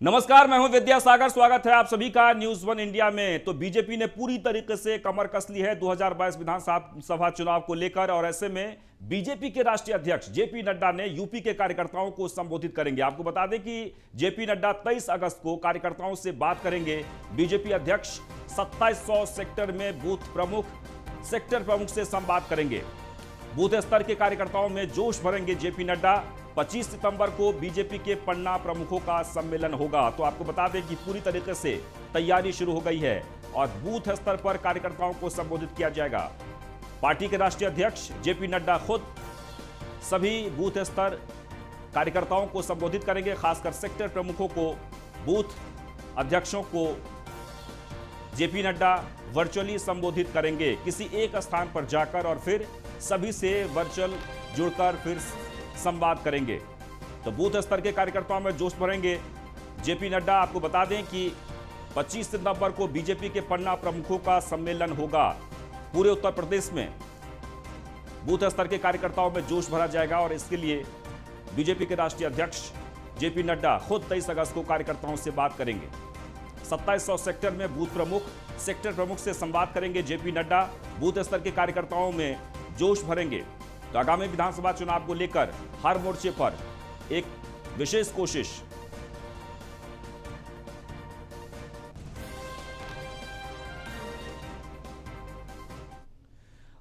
नमस्कार, मैं हूं विद्यासागर। स्वागत है आप सभी का न्यूज वन इंडिया में। तो बीजेपी ने पूरी तरीके से कमर कस ली है 2022 विधानसभा चुनाव को लेकर, और ऐसे में बीजेपी के राष्ट्रीय अध्यक्ष जेपी नड्डा ने यूपी के कार्यकर्ताओं को संबोधित करेंगे। आपको बता दें कि जेपी नड्डा 23 अगस्त को कार्यकर्ताओं से बात करेंगे। बीजेपी अध्यक्ष 2700 सेक्टर में बूथ प्रमुख, सेक्टर प्रमुख से संवाद करेंगे। बूथ स्तर के कार्यकर्ताओं में जोश भरेंगे जेपी नड्डा। 25 सितंबर को बीजेपी के पन्ना प्रमुखों का सम्मेलन होगा। तो आपको बता दें कि पूरी तरीके से तैयारी शुरू हो गई है और बूथ स्तर पर कार्यकर्ताओं को संबोधित किया जाएगा। पार्टी के राष्ट्रीय अध्यक्ष जेपी नड्डा खुद सभी बूथ स्तर कार्यकर्ताओं को संबोधित करेंगे। खासकर सेक्टर प्रमुखों को, बूथ अध्यक्षों को जेपी नड्डा वर्चुअली संबोधित करेंगे किसी एक स्थान पर जाकर, और फिर सभी से वर्चुअल जुड़कर फिर संवाद करेंगे। तो बूथ स्तर के कार्यकर्ताओं में जोश भरेंगे जेपी नड्डा। आपको बता दें कि 25 सितंबर को बीजेपी के पन्ना प्रमुखों का सम्मेलन होगा। पूरे उत्तर प्रदेश में बूथ स्तर के कार्यकर्ताओं में जोश भरा जाएगा और इसके लिए बीजेपी के राष्ट्रीय अध्यक्ष जेपी नड्डा खुद 23 अगस्त को कार्यकर्ताओं से बात करेंगे। 2700 सेक्टर में बूथ प्रमुख, सेक्टर प्रमुख से संवाद करेंगे जेपी नड्डा। बूथ स्तर के कार्यकर्ताओं में जोश भरेंगे। तो आगामी विधानसभा चुनाव को लेकर हर मोर्चे पर एक विशेष कोशिश।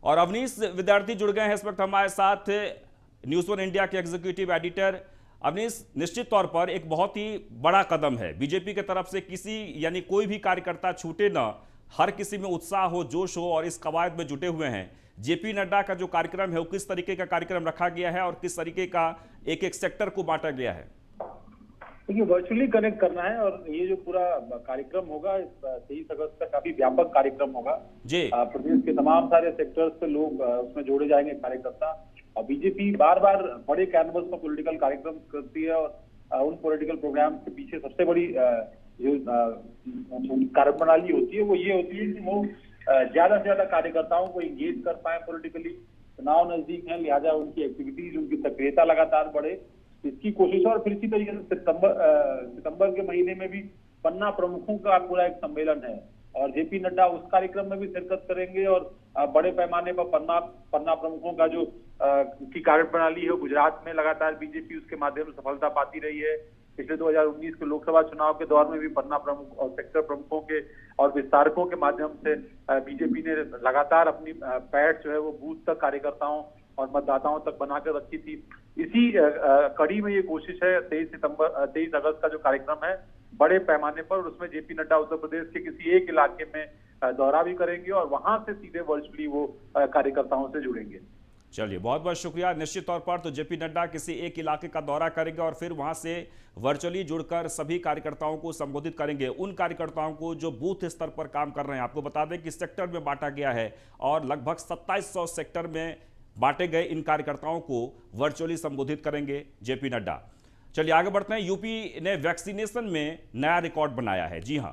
और अवनीश विद्यार्थी जुड़ गए हैं इस वक्त हमारे साथ, न्यूज वन इंडिया के एग्जीक्यूटिव एडिटर। अवनीश, निश्चित तौर पर एक बहुत ही बड़ा कदम है बीजेपी की तरफ से। किसी यानी कोई भी कार्यकर्ता छूटे ना, हर किसी में उत्साह हो, जोश हो, और इस कवायद में जुटे हुए हैं। जेपी नड्डा का जो कार्यक्रम है वो किस तरीके का कार्यक्रम रखा गया है और किस तरीके का एक एक सेक्टर को बांटा गया है? देखिए, वर्चुअली कनेक्ट करना है और ये जो पूरा कार्यक्रम होगा 23 अगस्त का काफी व्यापक कार्यक्रम होगा जी। प्रदेश के तमाम सारे सेक्टर्स से लोग उसमें जोड़े जाएंगे कार्यकर्ता। और बीजेपी बार बार बड़े कैनवस पर पॉलिटिकल कार्यक्रम करती है और उन पॉलिटिकल प्रोग्राम के पीछे सबसे बड़ी जो कार्यप्रणाली होती है वो ये होती है कि वो ज्यादा से ज्यादा कार्यकर्ताओं को एंगेज कर पाए पॉलिटिकली। चुनाव नजदीक है, लिहाजा उनकी एक्टिविटीज, उनकी सक्रियता लगातार बढ़े, इसकी कोशिश। और फिर इसी तरीके से सितंबर के महीने में भी पन्ना प्रमुखों का पूरा एक सम्मेलन है और जेपी नड्डा उस कार्यक्रम में भी शिरकत करेंगे। और बड़े पैमाने पर पन्ना प्रमुखों का जो की कार्यप्रणाली है, गुजरात में लगातार बीजेपी उसके माध्यम से सफलता पाती रही है। पिछले 2019 के लोकसभा चुनाव के दौर में भी पन्ना प्रमुख और सेक्टर प्रमुखों के और विस्तारकों के माध्यम से बीजेपी ने लगातार अपनी पैठ जो है वो बूथ तक कार्यकर्ताओं और मतदाताओं तक बनाकर रखी थी। इसी कड़ी में ये कोशिश है 23 अगस्त का जो कार्यक्रम है बड़े पैमाने पर, उसमें जेपी नड्डा उत्तर प्रदेश के किसी एक इलाके में दौरा भी करेंगे और वहां से सीधे वर्चुअली वो कार्यकर्ताओं से जुड़ेंगे। चलिए, बहुत बहुत शुक्रिया। निश्चित तौर पर तो जेपी नड्डा किसी एक इलाके का दौरा करेंगे और फिर वहां से वर्चुअली जुड़कर सभी कार्यकर्ताओं को संबोधित करेंगे। उन कार्यकर्ताओं को जो बूथ स्तर पर काम कर रहे हैं, आपको बता दें कि सेक्टर में बांटा गया है और लगभग 2700 सेक्टर में बांटे गए इन कार्यकर्ताओं को वर्चुअली संबोधित करेंगे जेपी नड्डा। चलिए आगे बढ़ते हैं। यूपी ने वैक्सीनेशन में नया रिकॉर्ड बनाया है। जी हां,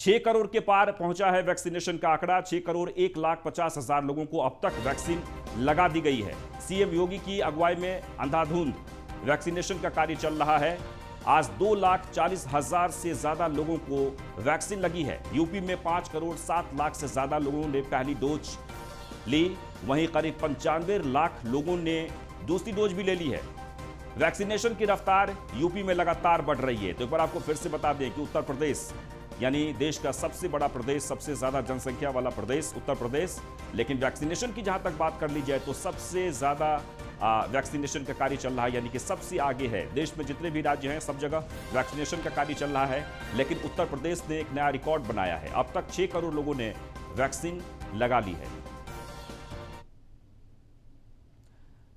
6 करोड़ के पार पहुंचा है वैक्सीनेशन का आंकड़ा। 6 करोड़ 1,50,000 लोगों को अब तक वैक्सीन लगा दी गई है। सीएम योगी की अगुवाई में अंधाधुंध वैक्सीनेशन का कार्य चल रहा है। आज 2,40,000 से ज्यादा लोगों को वैक्सीन लगी है। यूपी में 5 करोड़ 7 लाख से ज्यादा लोगों ने पहली डोज ली, वहीं करीब 95 लाख लोगों ने दूसरी डोज भी ले ली है। वैक्सीनेशन की रफ्तार यूपी में लगातार बढ़ रही है। तो एक बार आपको फिर से बता दें कि उत्तर प्रदेश यानी देश का सबसे बड़ा प्रदेश, सबसे ज्यादा जनसंख्या वाला प्रदेश उत्तर प्रदेश, लेकिन वैक्सीनेशन की जहां तक बात कर ली जाए तो सबसे ज्यादा वैक्सीनेशन का कार्य चल रहा है, यानी कि सबसे आगे है। देश में जितने भी राज्य हैं सब जगह वैक्सीनेशन का कार्य चल रहा है, लेकिन उत्तर प्रदेश ने एक नया रिकॉर्ड बनाया है। अब तक 6 करोड़ लोगों ने वैक्सीन लगा ली है।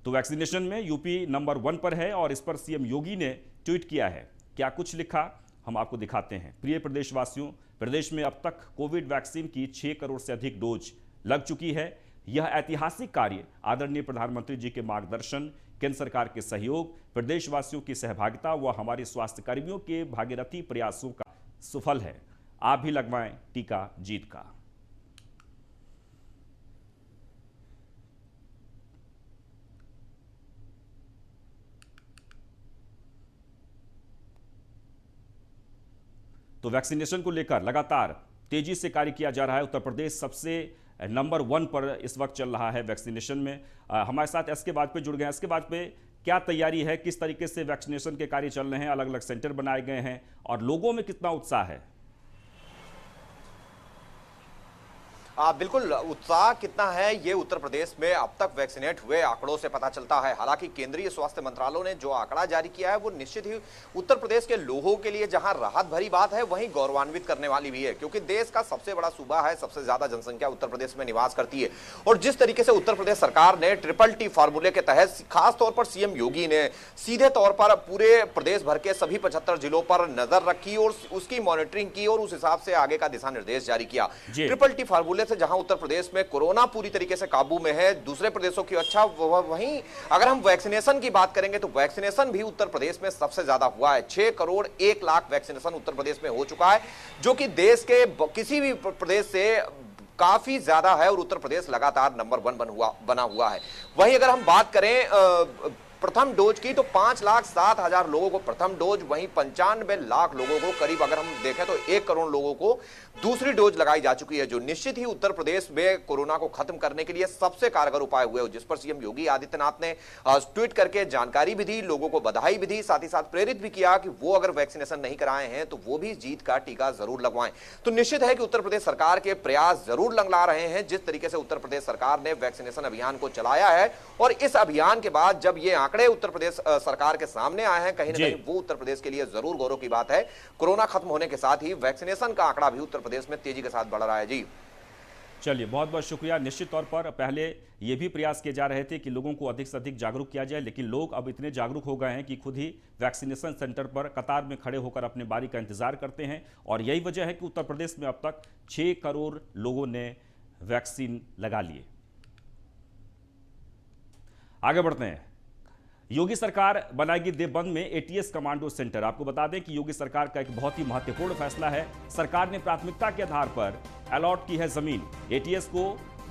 तो वैक्सीनेशन में यूपी नंबर 1 पर है और इस पर सीएम योगी ने ट्वीट किया है। क्या कुछ लिखा, हम आपको दिखाते हैं। प्रिय प्रदेशवासियों, प्रदेश में अब तक कोविड वैक्सीन की 6 करोड़ से अधिक डोज लग चुकी है। यह ऐतिहासिक कार्य आदरणीय प्रधानमंत्री जी के मार्गदर्शन, केंद्र सरकार के सहयोग, प्रदेशवासियों की सहभागिता व हमारे स्वास्थ्य कर्मियों के भागीरथी प्रयासों का सुफल है। आप भी लगवाएं टीका जीत का। तो वैक्सीनेशन को लेकर लगातार तेजी से कार्य किया जा रहा है। उत्तर प्रदेश सबसे नंबर 1 पर इस वक्त चल रहा है वैक्सीनेशन में। हमारे साथ एसके वाजपेयी जुड़ गए हैं। एसके वाजपेयी, क्या तैयारी है, किस तरीके से वैक्सीनेशन के कार्य चल रहे हैं, अलग अलग सेंटर बनाए गए हैं और लोगों में कितना उत्साह है? बिल्कुल, उत्साह कितना है ये उत्तर प्रदेश में अब तक वैक्सीनेट हुए आंकड़ों से पता चलता है। हालांकि केंद्रीय स्वास्थ्य मंत्रालय ने जो आंकड़ा जारी किया है वो निश्चित ही उत्तर प्रदेश के लोगों के लिए जहां राहत भरी बात है वहीं गौरवान्वित करने वाली भी है, क्योंकि देश का सबसे बड़ा सूबा है, सबसे ज्यादा जनसंख्या उत्तर प्रदेश में निवास करती है। और जिस तरीके से उत्तर प्रदेश सरकार ने TTT फॉर्मूले के तहत खासतौर पर सीएम योगी ने सीधे तौर पर पूरे प्रदेश भर के सभी 75 जिलों पर नजर रखी और उसकी मॉनिटरिंग की और उस हिसाब से आगे का दिशा निर्देश जारी किया। TTT फॉर्मूले से जहां उत्तर प्रदेश में कोरोना पूरी तरीके से काबू में है, दूसरे प्रदेशों की अच्छा वहीं अगर हम वैक्सीनेशन की बात करेंगे तो वैक्सीनेशन भी उत्तर प्रदेश में सबसे ज्यादा हुआ है। 6 करोड़ 1 लाख वैक्सीनेशन उत्तर प्रदेश में हो चुका है, जो कि देश के किसी भी प्रदेश से काफी ज्यादा है और उत्तर प्रदेश लगातार नंबर 1 बना हुआ है। वहीं अगर हम बात करें प्रथम डोज की तो 5,07,000 लोगों को प्रथम डोज, वहीं 95 लाख लोगों को, करीब अगर हम देखें तो 1 करोड़ लोगों को दूसरी डोज लगाई जा चुकी है, जो निश्चित ही उत्तर प्रदेश में कोरोना को खत्म करने के लिए सबसे कारगर उपाय हुए, जिस पर सीएम योगी आदित्यनाथ ने ट्वीट करके जानकारी भी दी, लोगों को बधाई भी दी, साथ ही साथ प्रेरित भी किया कि वो अगर वैक्सीनेशन नहीं कराए हैं तो वो भी जीत का टीका जरूर लगवाएं। तो निश्चित है कि उत्तर प्रदेश सरकार के प्रयास जरूर लंगला रहे हैं, जिस तरीके से उत्तर प्रदेश सरकार ने वैक्सीनेशन अभियान को चलाया है। और इस अभियान के बाद जब ये आंकड़े उत्तर प्रदेश सरकार के सामने आए हैं, कहीं ना कहीं वो उत्तर प्रदेश के लिए जरूर गौरव की बात है। कोरोना खत्म होने के साथ ही वैक्सीनेशन का आंकड़ा भी उत्तर प्रदेश में तेजी के साथ बढ़ रहा है। जी चलिए, बहुत बहुत शुक्रिया। निश्चित तौर पर पहले ये भी प्रयास किए जा रहे थे कि लोगों को अधिक से अधिक जागरूक किया जाए, लेकिन लोग अब इतने जागरूक हो गए हैं कि खुद ही वैक्सीनेशन सेंटर पर कतार में खड़े होकर अपने बारी का इंतजार करते हैं। और यही वजह है कि उत्तर प्रदेश में अब तक 6 करोड़ लोगों ने वैक्सीन लगा लिए। आगे बढ़ते हैं। योगी सरकार बनाएगी देवबंद में एटीएस कमांडो सेंटर। आपको बता दें कि योगी सरकार का एक बहुत ही महत्वपूर्ण फैसला है। सरकार ने प्राथमिकता के आधार पर अलॉट की है जमीन। एटीएस को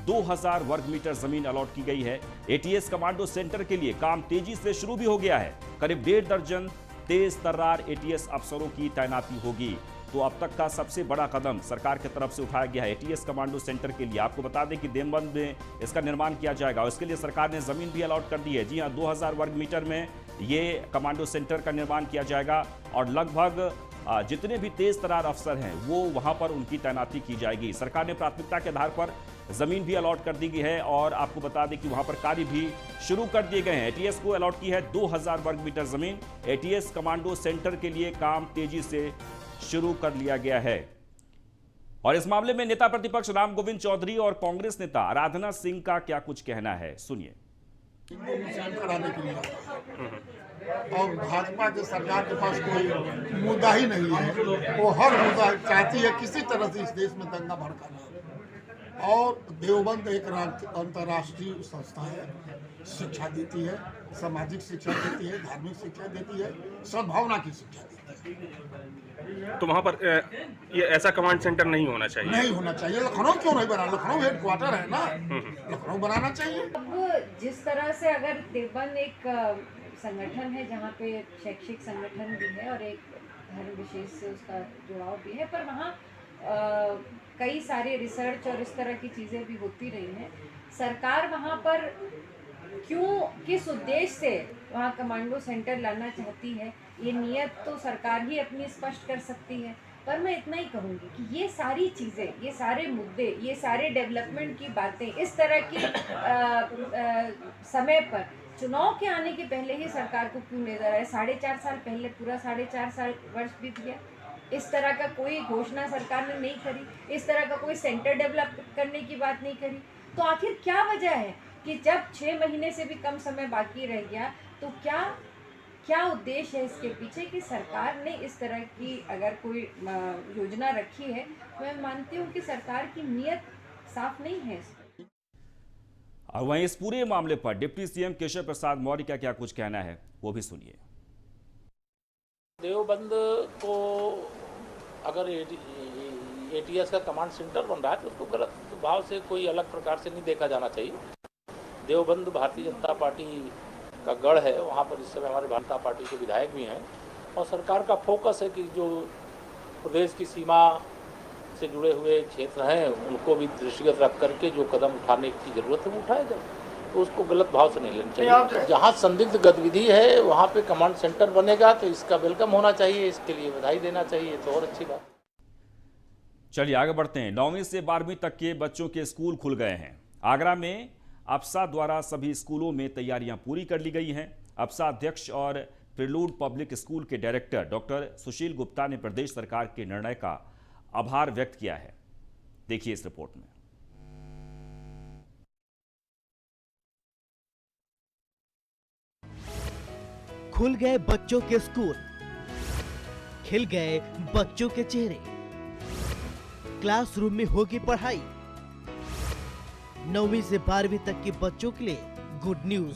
2000 वर्ग मीटर जमीन अलॉट की गई है। एटीएस कमांडो सेंटर के लिए काम तेजी से शुरू भी हो गया है। करीब 1.5 दर्जन तेज तर्रार एटीएस अफसरों की तैनाती होगी। तो अब तक का सबसे बड़ा कदम सरकार की तरफ से उठाया गया है एटीएस कमांडो सेंटर के लिए। आपको बता दें कि देवबंद में इसका निर्माण किया जाएगा और इसके लिए सरकार ने जमीन भी अलॉट कर दी है। जी हां, 2000 वर्ग मीटर में ये कमांडो सेंटर का निर्माण किया जाएगा और लगभग जितने भी तेज तर्रार अफसर हैं वो वहां पर उनकी तैनाती की जाएगी। सरकार ने प्राथमिकता के आधार पर जमीन भी अलॉट कर दी गई है और आपको बता दें कि वहां पर कार्य भी शुरू कर दिए गए हैं। एटीएस को अलॉट की है 2000 वर्ग मीटर जमीन। एटीएस कमांडो सेंटर के लिए काम तेजी से शुरू कर लिया गया है। और इस मामले में नेता प्रतिपक्ष राम गोविंद चौधरी और कांग्रेस नेता आराधना सिंह का क्या कुछ कहना है, सुनिए। कराने के लिए और भाजपा के सरकार के पास कोई मुद्दा ही नहीं है। वो हर मुद्दा चाहती है किसी तरह से इस देश में दंगा भड़काना। और देवबंद एक अंतर्राष्ट्रीय संस्था है, शिक्षा देती है, सामाजिक शिक्षा देती है, धार्मिक शिक्षा देती है, सद्भावना की शिक्षा देती है। तो वहाँ पर ये ऐसा कमांड सेंटर नहीं होना चाहिए। नहीं होना चाहिए। लखनऊ क्यों नहीं बना? लखनऊ हेडक्वार्टर है ना, लखनऊ बनाना चाहिए। अब जिस तरह से अगर देवबंद एक संगठन है जहाँ पे शैक्षिक संगठन भी है और एक धर्म विशेष से उसका जुड़ाव भी है, पर वहाँ कई सारे रिसर्च और इस तरह की चीज़ें भी होती रही हैं। सरकार वहाँ पर क्यों, किस उद्देश्य से वहाँ कमांडो सेंटर लाना चाहती है, ये नियत तो सरकार ही अपनी स्पष्ट कर सकती है। पर मैं इतना ही कहूँगी कि ये सारी चीज़ें, ये सारे मुद्दे, ये सारे डेवलपमेंट की बातें इस तरह की समय पर चुनाव के आने के पहले ही सरकार को क्यों ले जा रहा है? 4.5 साल पहले, पूरा 4.5 साल वर्ष बीत गया, इस तरह का कोई घोषणा सरकार ने नहीं करी, इस तरह का कोई सेंटर डेवलप करने की बात नहीं करी। तो आखिर क्या वजह है कि जब 6 महीने से भी कम समय बाकी रह गया, तो क्या उद्देश्य है इसके पीछे कि सरकार ने इस तरह की अगर कोई योजना रखी है, मैं मानती हूँ कि सरकार की नीयत साफ नहीं है। और वहीं इस पूरे मामले पर डिप्टी सीएम केशव प्रसाद मौर्य का क्या कुछ कहना है, वो भी सुनिए। देवबंद को अगर एटीएस का कमांड सेंटर बन रहा है तो उसको गलत भाव से कोई अलग प्रकार से नहीं देखा जाना चाहिए। देवबंद भारतीय जनता पार्टी का गढ़ है, वहाँ पर इस समय हमारे भारतीय जनता पार्टी के विधायक भी हैं और सरकार का फोकस है कि जो प्रदेश की सीमा से जुड़े हुए क्षेत्र हैं उनको भी दृष्टिगत रख करके जो कदम उठाने की जरूरत है वो उठाया जाए, तो उसको गलत भाव से नहीं लेना चाहिए। जहाँ संदिग्ध गतिविधि है वहाँ पे कमांड सेंटर बनेगा तो इसका वेलकम होना चाहिए, इसके लिए बधाई देना चाहिए, तो और अच्छी बात। चलिए आगे बढ़ते हैं। 9वीं से 12वीं तक के बच्चों के स्कूल खुल गए हैं। आगरा में अप्सा द्वारा सभी स्कूलों में तैयारियां पूरी कर ली गई हैं। अप्सा अध्यक्ष और प्रिलूड पब्लिक स्कूल के डायरेक्टर डॉक्टर सुशील गुप्ता ने प्रदेश सरकार के निर्णय का आभार व्यक्त किया है। देखिए इस रिपोर्ट में। खुल गए बच्चों के स्कूल, खिल गए बच्चों के चेहरे, क्लासरूम में होगी पढ़ाई। 9वीं से 12वीं तक के बच्चों के लिए गुड न्यूज।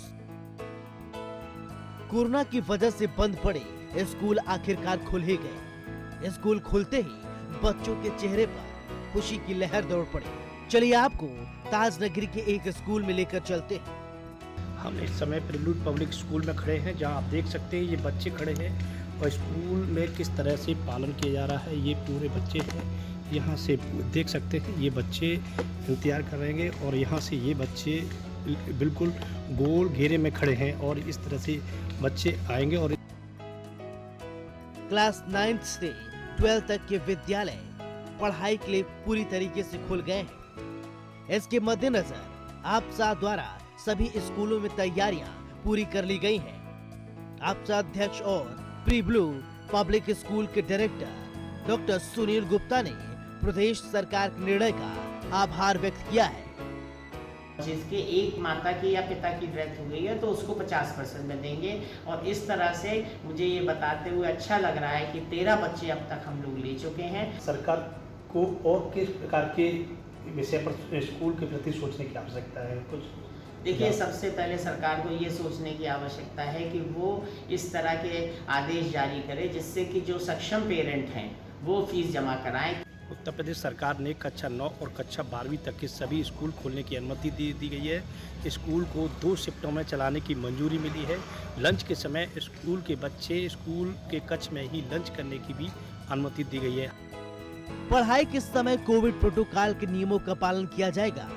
कोरोना की वजह से बंद पड़े स्कूल आखिरकार खुल ही गए। स्कूल खुलते ही बच्चों के चेहरे पर खुशी की लहर दौड़ पड़ी। चलिए आपको ताजनगरी के एक स्कूल में लेकर चलते हैं। हम इस समय प्रिलूड पब्लिक स्कूल में खड़े हैं, जहां आप देख सकते हैं ये बच्चे खड़े हैं और स्कूल में किस तरह से पालन किया जा रहा है। ये पूरे बच्चे हैं, यहाँ से देख सकते हैं ये बच्चे इंतजार कर रहे हैं और यहाँ से ये बच्चे बिल्कुल गोल घेरे में खड़े हैं और इस तरह से बच्चे आएंगे। और क्लास 9 से 12 तक के विद्यालय पढ़ाई के लिए पूरी तरीके से खुल गए हैं। इसके मद्देनजर अप्सा द्वारा सभी स्कूलों में तैयारियां पूरी कर ली गई हैं। अप्सा अध्यक्ष और प्रीब्लू पब्लिक स्कूल के डायरेक्टर डॉक्टर सुनील गुप्ता ने प्रदेश सरकार के निर्णय का आभार व्यक्त किया है। जिसके एक माता की या पिता की डेथ हो गई है तो उसको 50% में देंगे और इस तरह से मुझे ये बताते हुए अच्छा लग रहा है कि 13 बच्चे अब तक हम लोग ले चुके हैं। सरकार को और किस प्रकार के विषय पर स्कूल के प्रति सोचने की आवश्यकता है? कुछ देखिए, सबसे पहले सरकार को ये सोचने की आवश्यकता है कि वो इस तरह के आदेश जारी करे जिससे कि जो सक्षम पेरेंट हैं वो फीस जमा कराएं। उत्तर प्रदेश सरकार ने कक्षा 9 और कक्षा 12वीं तक के सभी स्कूल खोलने की अनुमति दी गई है। स्कूल को 2 शिफ्टों में चलाने की मंजूरी मिली है। लंच के समय स्कूल के बच्चे स्कूल के कक्ष में ही लंच करने की भी अनुमति दी गई है। पढ़ाई के समय कोविड प्रोटोकॉल के नियमों का पालन किया जाएगा।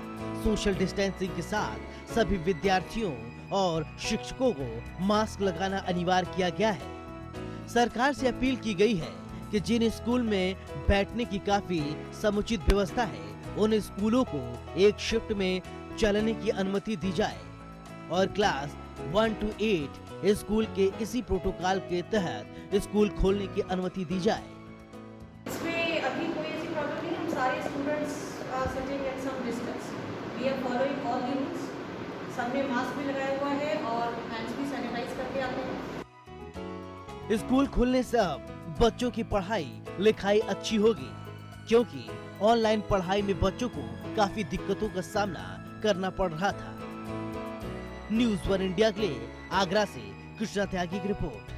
सोशल डिस्टेंसिंग के साथ सभी विद्यार्थियों और शिक्षकों को मास्क लगाना अनिवार्य किया गया है। सरकार से अपील की गई है कि जिन स्कूल में बैठने की काफी समुचित व्यवस्था है उन स्कूलों को एक शिफ्ट में चलने की अनुमति दी जाए और क्लास 1 to 8 स्कूल के इसी प्रोटोकॉल के तहत स्कूल खोलने की अनुमति दी जाए। इसमें अभी कोई ऐसी प्रॉब्लम नहीं। हम सारे students sitting at some distance, we are following all the rules. सब ने मास्क भी लगाया हुआ है और हैंड्स भी सैनिटाइज करके आते हैं। स्कूल खुलने से अब बच्चों की पढ़ाई लिखाई अच्छी होगी, क्योंकि ऑनलाइन पढ़ाई में बच्चों को काफी दिक्कतों का सामना करना पड़ रहा था। न्यूज़ 1 इंडिया के लिए आगरा से कृष्णा त्यागी की रिपोर्ट।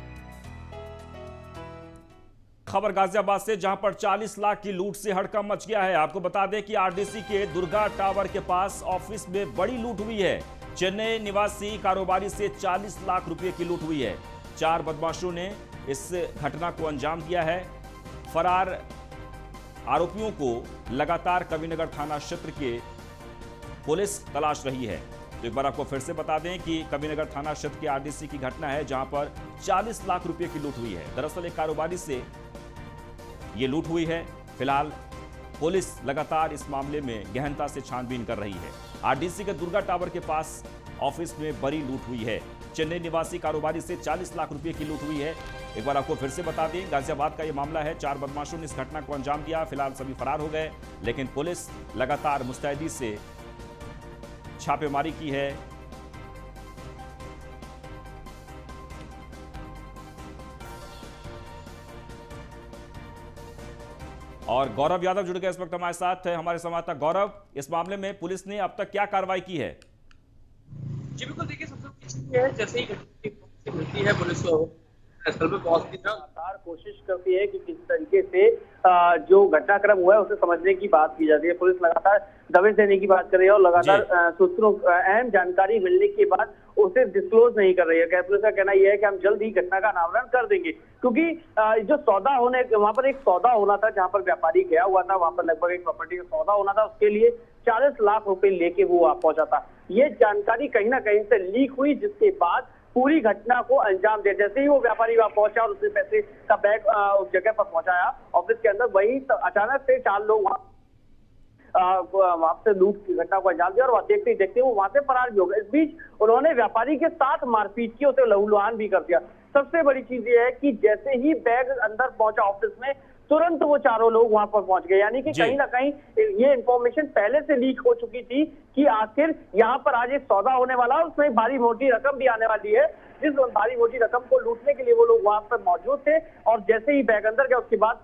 खबर गाजियाबाद से, जहां पर 40 लाख की लूट से हड़कंप मच गया है। आपको बता दें कि आरडीसी के दुर्गा टावर के पास ऑफिस में बड़ी लूट हुई है। चेन्नई निवासी कारोबारी से 40 लाख रुपए की लूट हुई है। 4 बदमाशों ने इस घटना को अंजाम दिया है। फरार आरोपियों को लगातार कविनगर थाना क्षेत्र के पुलिस तलाश रही है। तो एक बार आपको फिर से बता दें कि कविनगर थाना क्षेत्र के आरडीसी की घटना है, जहां पर 40 लाख रुपए की लूट हुई है। दरअसल एक कारोबारी से ये लूट हुई है। फिलहाल पुलिस लगातार इस मामले में गहनता से छानबीन कर रही है। आरडीसी के दुर्गा टावर के पास ऑफिस में बड़ी लूट हुई है। चेन्नई निवासी कारोबारी से 40 लाख रुपए की लूट हुई है। एक बार आपको फिर से बता दें, गाजियाबाद का ये मामला है। 4 बदमाशों ने इस घटना को अंजाम दिया। फिलहाल सभी फरार हो गए, लेकिन पुलिस लगातार मुस्तैदी से छापेमारी की है। और गौरव यादव जुड़ गए इस वक्त हमारे साथ है, हमारे संवाददाता गौरव। इस मामले में पुलिस ने अब तक क्या कार्रवाई की है? जी बिल्कुल, देखिए सबसे है जैसे ही मिलती है पुलिस को स्थल पे पहुंचती है, लगातार कोशिश करती है कि किस तरीके से जो घटनाक्रम हुआ है उसे समझने की बात की जाती है। पुलिस लगातार दबिश देने की बात कर रही है और लगातार सूत्रों अहम जानकारी मिलने के बाद उसे डिस्क्लोज नहीं कर रही है। पुलिस का कहना यह है कि हम जल्द ही घटना का अनावरण कर देंगे, क्योंकि जो सौदा होने वहां पर एक सौदा होना था, जहां पर व्यापारी गया हुआ था, वहां पर लगभग एक प्रॉपर्टी का सौदा होना था, उसके लिए 40 लाख रुपए लेके वो वहां पहुंचा था। ये जानकारी कहीं ना कहीं से लीक हुई, जिसके बाद पूरी घटना को अंजाम दे, जैसे ही वो व्यापारी वहां पहुंचा और उसने पैसे का बैग उस जगह पर पहुंचाया ऑफिस के अंदर, वही अचानक से 4 लोग वहां से लूट की घटना को अंजाम दिया और वहां देखते ही देखते वो वहां से फरार भी हो गए। इस बीच उन्होंने व्यापारी के साथ मारपीट की, उसे लहूलुहान भी कर दिया। सबसे बड़ी चीज ये है कि जैसे ही बैग अंदर पहुंचा ऑफिस में, तुरंत वो 4 लोग वहां पर पहुंच गए। यानी कि कहीं ना कहीं ये इंफॉर्मेशन पहले से लीक हो चुकी थी कि आखिर यहाँ पर आज एक सौदा होने वाला है, उसमें भारी मोटी रकम भी आने वाली है। जिस भारी मोटी रकम को लूटने के लिए वो लोग वहां पर मौजूद थे और जैसे ही बैग अंदर गया, उसके बाद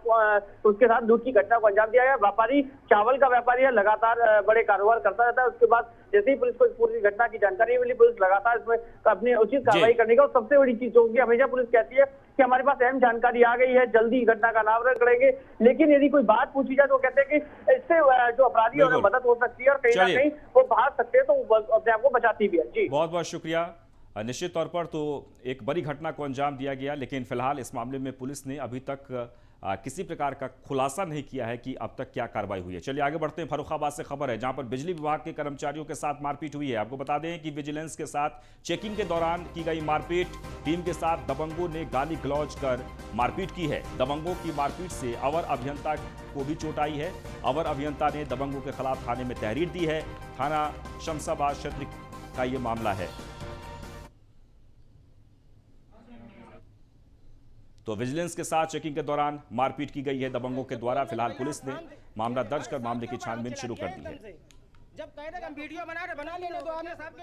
उसके साथ लूट की घटना को अंजाम दिया गया। व्यापारी चावल का व्यापारी है, लगातार बड़े कारोबार करता रहता है। उसके बाद जैसे ही पुलिस को इस पूरी घटना की जानकारी मिली, पुलिस लगातार इसमें अपनी उचित कार्रवाई करने का। और सबसे बड़ी चीज होगी, हमेशा पुलिस कहती है कि हमारे पास अहम जानकारी आ गई है, जल्दी घटना का अनावरण करेंगे, लेकिन यदि कोई बात पूछी जाए तो कहते हैं कि इससे जो अपराधी है मदद हो सकती है और कहीं ना कहीं वो भाग सकते हैं, तो अपने आप को बचाती भी है। जी, बहुत बहुत शुक्रिया। निश्चित तौर पर तो एक बड़ी घटना को अंजाम दिया गया, लेकिन फिलहाल इस मामले में पुलिस ने अभी तक किसी प्रकार का खुलासा नहीं किया है कि अब तक क्या कार्रवाई हुई है। चलिए आगे बढ़ते हैं। फर्रुखाबाद से खबर है, जहां पर बिजली विभाग के कर्मचारियों के साथ मारपीट हुई है। आपको बता दें कि विजिलेंस के साथ चेकिंग के दौरान की गई मारपीट, टीम के साथ दबंगों ने गाली गलौज कर मारपीट की है। दबंगों की मारपीट से अवर अभियंता को भी चोट आई है। अवर अभियंता ने दबंगों के खिलाफ थाने में तहरीर दी है। थाना शमशाबाद क्षेत्र का ये मामला है। तो विजिलेंस के साथ चेकिंग के दौरान मारपीट की गई है दबंगों के द्वारा। फिलहाल पुलिस ने मामला दर्ज कर मामले की छानबीन शुरू कर दी है। जब कह रहे हम वीडियो बना रहे, बना लेने दो आमने साहब के।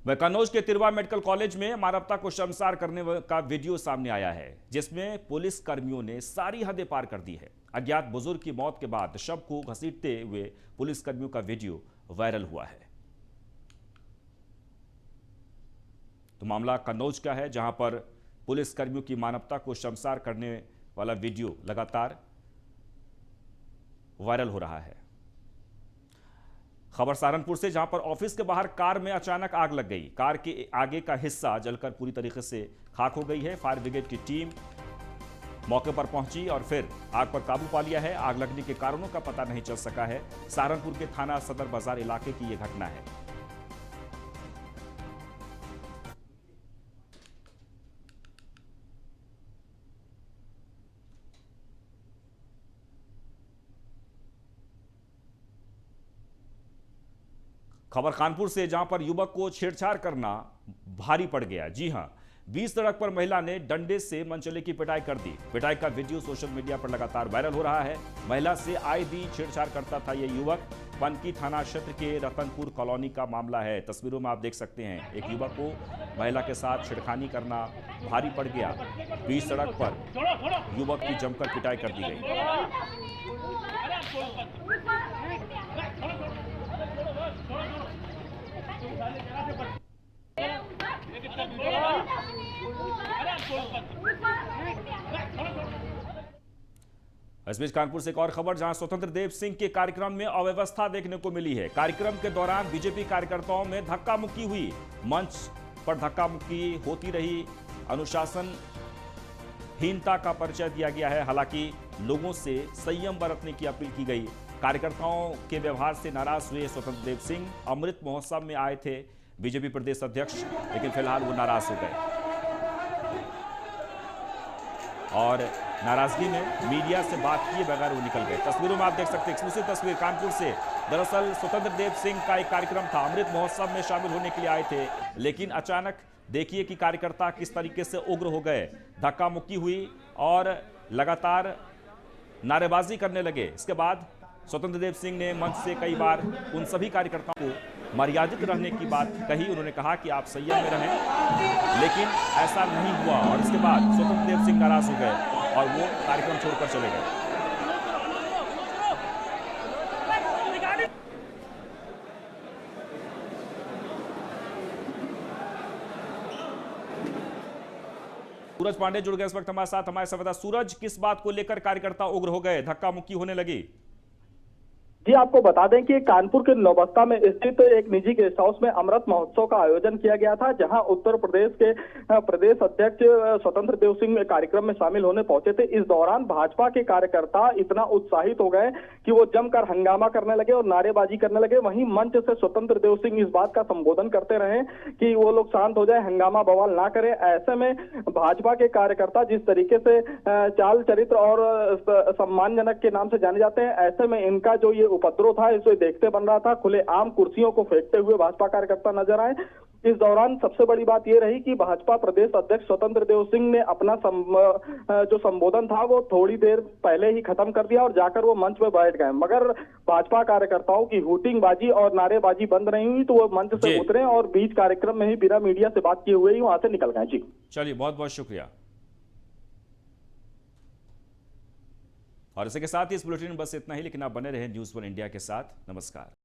वह कन्नौज के तिरवा मेडिकल कॉलेज में मानवता को शर्मसार करने का वीडियो सामने आया है, जिसमें पुलिस कर्मियों ने सारी हदें पार कर दी है। अज्ञात बुजुर्ग की मौत के बाद शव को घसीटते हुए पुलिस कर्मियों का वीडियो वायरल हुआ है। तो मामला कन्नौज का है, जहां पर पुलिस कर्मियों की मानवता को शर्मसार करने वाला वीडियो लगातार वायरल हो रहा है। खबर सहारनपुर से, जहां पर ऑफिस के बाहर कार में अचानक आग लग गई। कार के आगे का हिस्सा जलकर पूरी तरीके से खाक हो गई है। फायर ब्रिगेड की टीम मौके पर पहुंची और फिर आग पर काबू पा लिया है। आग लगने के कारणों का पता नहीं चल सका है। सहारनपुर के थाना सदर बाजार इलाके की यह घटना है। खबर कानपुर से, जहां पर युवक को छेड़छाड़ करना भारी पड़ गया। जी हां, 20 सड़क पर महिला ने डंडे से मनचले की पिटाई कर दी। पिटाई का वीडियो सोशल मीडिया पर लगातार वायरल हो रहा है। महिला से आए दिन छेड़छाड़ करता था यह युवक। पनकी थाना क्षेत्र के रतनपुर कॉलोनी का मामला है। तस्वीरों में आप देख सकते हैं, एक युवक को महिला के साथ छेड़खानी करना भारी पड़ गया। 20 सड़क पर युवक की जमकर पिटाई कर दी गई। इस बीच कानपुर से एक और खबर, जहां स्वतंत्र देव सिंह के कार्यक्रम में अव्यवस्था देखने को मिली है। कार्यक्रम के दौरान बीजेपी कार्यकर्ताओं में धक्का मुक्की हुई। मंच पर धक्का मुक्की होती रही। अनुशासनहीनता का परिचय दिया गया है। हालांकि लोगों से संयम बरतने की अपील की गई। कार्यकर्ताओं के व्यवहार से नाराज हुए स्वतंत्र देव सिंह अमृत महोत्सव में आए थे बीजेपी प्रदेश अध्यक्ष, लेकिन फिलहाल वो नाराज हो गए और नाराजगी में मीडिया से बात किए बगैर वो निकल गए। तस्वीरों में आप देख सकते हैं, एक्सक्लूसिव तस्वीर कानपुर से। दरअसल स्वतंत्र देव सिंह का एक कार्यक्रम था, अमृत महोत्सव में शामिल होने के लिए आए थे, लेकिन अचानक देखिए कि कार्यकर्ता किस तरीके से उग्र हो गए। धक्का मुक्की हुई और लगातार नारेबाजी करने लगे। इसके बाद स्वतंत्र देव सिंह ने मंच से कई बार उन सभी कार्यकर्ताओं को मर्यादित रहने की बात कही। उन्होंने कहा कि आप संयम में रहें, लेकिन ऐसा नहीं हुआ और इसके बाद स्वतंत्र देव सिंह नाराज हो गए और वो कार्यक्रम छोड़कर चले गए। सूरज पांडे जुड़ गए इस वक्त हमारे साथ। हमारे संवाददाता सूरज, किस बात को लेकर कार्यकर्ता उग्र हो गए, धक्का मुक्की होने लगी? जी आपको बता दें कि कानपुर के नौबस्ता में स्थित एक निजी गेस्ट हाउस में अमृत महोत्सव का आयोजन किया गया था, जहां उत्तर प्रदेश के प्रदेश अध्यक्ष स्वतंत्र देव सिंह कार्यक्रम में शामिल होने पहुंचे थे। इस दौरान भाजपा के कार्यकर्ता इतना उत्साहित हो गए कि वो जमकर हंगामा करने लगे और नारेबाजी करने लगे। वहीं मंच से स्वतंत्र देव सिंह इस बात का संबोधन करते रहे कि वो लोग शांत हो जाए, हंगामा बवाल ना करें। ऐसे में भाजपा के कार्यकर्ता जिस तरीके से चाल चरित्र और सम्मानजनक के नाम से जाने जाते हैं, ऐसे में इनका जो ये उपद्रव था इसे देखते बन रहा था। खुलेआम कुर्सियों को फेंकते हुए भाजपा कार्यकर्ता नजर आए। इस दौरान सबसे बड़ी बात यह रही कि भाजपा प्रदेश अध्यक्ष स्वतंत्र देव सिंह ने अपना जो संबोधन था वो थोड़ी देर पहले ही खत्म कर दिया और जाकर वो मंच पर बैठ गए। मगर भाजपा कार्यकर्ताओं की हूटिंगबाजी और नारेबाजी बंद नहीं हुई, तो वो मंच से उतरे और बीच कार्यक्रम में ही बिना मीडिया से बात किए हुए ही वहां से निकल गए। जी चलिए, बहुत बहुत शुक्रिया। और इसी के साथ ही इस बुलेटिन में बस इतना ही, लेकिन आप बने रहे न्यूज़ 1 इंडिया के साथ। नमस्कार।